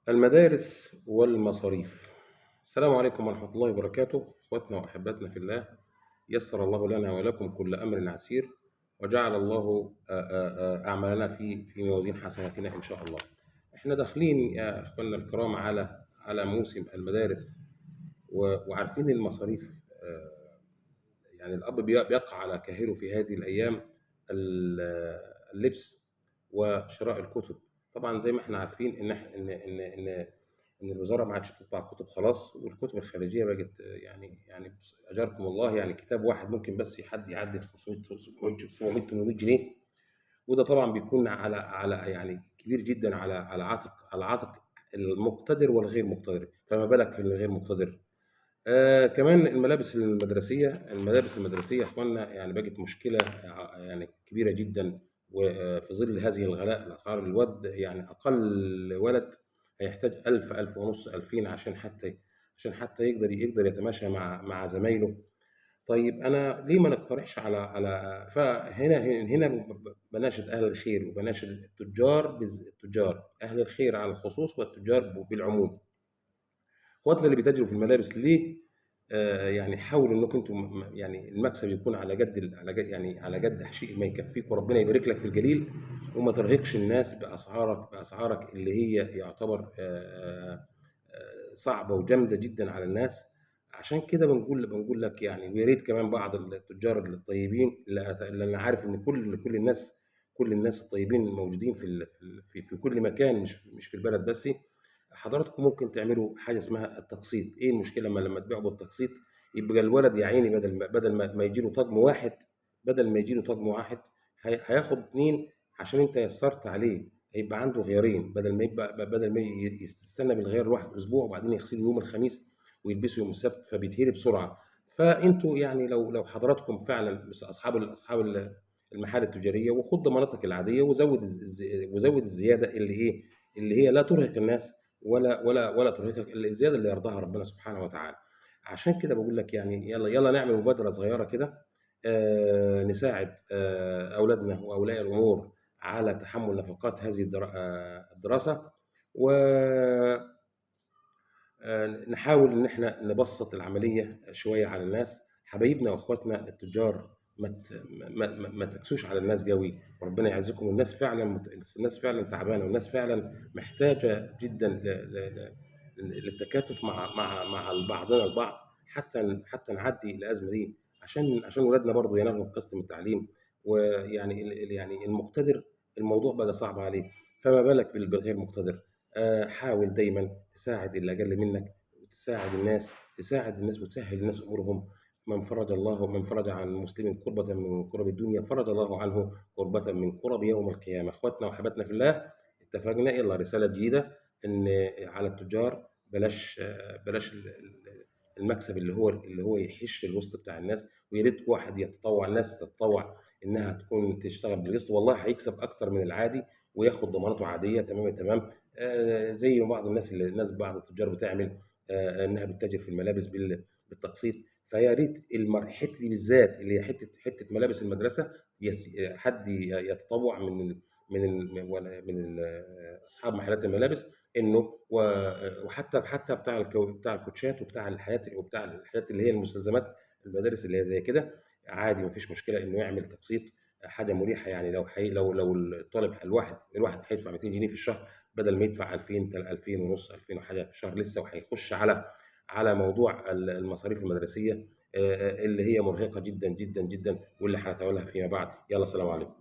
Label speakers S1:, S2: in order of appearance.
S1: المدارس والمصاريف. السلام عليكم ورحمة الله وبركاته، إخواتنا وأحبتنا في الله. يسر الله لنا ولكم كل أمر عسير، وجعل الله أعمالنا في موازين حسناتنا إن شاء الله. إحنا داخلين يا إخواننا الكرام على موسم المدارس، وعارفين المصاريف. يعني الأب بيقع على كاهله في هذه الأيام اللبس وشراء الكتب. طبعا زي ما احنا عارفين ان إح- ان ان ان ان الوزاره ما عادش بتطبع كتب خلاص، والكتب الخارجيه بقت يعني اجاركم الله، يعني كتاب واحد ممكن بس حد يعدي 500 700 800 جنيه. وده طبعا بيكون على يعني كبير جدا على عاتق المقتدر والغير مقتدر، فما بالك في الغير مقتدر. كمان الملابس المدرسية يا إخواننا يعني بقت مشكلة يعني كبيرة جدا. وفي ظل هذه الغلاء الأسعار، الواد يعني أقل ولد هيحتاج 1000 1000 ونص 2000 عشان حتى يقدر يتماشى مع زمايله. طيب أنا ليه ما نقترحش فهنا بناشد أهل الخير، وبناشد التجار أهل الخير على الخصوص، والتجار بالعموم. اخواتنا اللي بيتاجروا في الملابس ليه؟ يعني حاولوا انكم انتم يعني المكسب يكون على قد شيء ما يكفيك، وربنا يبارك لك في الجليل، وما ترهقش الناس باسعارك اللي هي يعتبر صعبه وجامده جدا على الناس. عشان كده بنقول لك يعني، ويا ريت كمان بعض التجار الطيبين، اللي انا عارف ان كل الناس الطيبين الموجودين في كل مكان، مش في البلد بس. حضراتكم ممكن تعملوا حاجه اسمها التقسيط. ايه المشكله لما تبيعوا بالتقسيط؟ يبقى الولد يا عيني، بدل ما يجي له طقم واحد، هياخد اتنين، عشان انت يسرت عليه. هيبقى عنده غيارين، بدل ما يستنى بالغيار الواحد اسبوع، وبعدين يغسله يوم الخميس ويلبسه يوم السبت، فبيتهري بسرعه. فانتوا يعني لو حضراتكم فعلا بس المحال التجاريه، وخد ضماناتك العاديه، وزود الزياده اللي هي لا ترهق الناس، ولا ترهقك، الا الزياده اللي يرضاها ربنا سبحانه وتعالى. عشان كده بقول لك يعني، يلا يلا نعمل مبادره صغيره كده، نساعد اولادنا واولياء الامور على تحمل نفقات هذه الدراسه. ونحاول ان احنا نبسط العمليه شويه على الناس، حبايبنا واخواتنا التجار. ما تكسوش على الناس قوي، وربنا يعزكم. الناس فعلا تعبانه، والناس فعلا محتاجه جدا للتكاتف مع بعضنا البعض، حتى نعدي الازمه دي، عشان ولادنا برضو ينالوا قسط من التعليم. ويعني يعني المقتدر الموضوع بقى صعب عليه، فما بالك بالغير مقتدر. حاول دايما تساعد اللي اقل منك، وتساعد الناس وتسهل الناس امورهم. من فرج عن مسلم كربة من كرب الدنيا، فرج الله عنه كربة من كرب يوم القيامة. اخواتنا وحباتنا في الله، اتفقنا. يلا رسالة جديدة، ان على التجار بلاش المكسب اللي هو يحش الوسط بتاع الناس. ويا ريت واحد يتطوع، الناس تتطوع انها تكون تشتغل بالقسط، والله هيكسب اكتر من العادي، وياخد ضمانته عاديه تمام تمام. زي ما بعض التجار بتعمل، انها بتتاجر في الملابس بالتقسيط. فيا ريت الحته دي بالذات، اللي هي حته ملابس المدرسه، حد يتطوع من اصحاب محلات الملابس، انه وحتى بتاع الكوتشات، وبتاع الحاجات اللي هي المستلزمات المدارس اللي هي زي كده. عادي مفيش مشكله انه يعمل تقسيط، حاجه مريحه. يعني لو الطالب الواحد هيدفع 200 جنيه في الشهر، بدل ما يدفع 2000 2000 ونص 2000 وحاجه في الشهر لسه، وهيخش على موضوع المصاريف المدرسيه اللي هي مرهقه جدا جدا جدا، واللي هنتولها فيما بعد. يلا، سلام عليكم.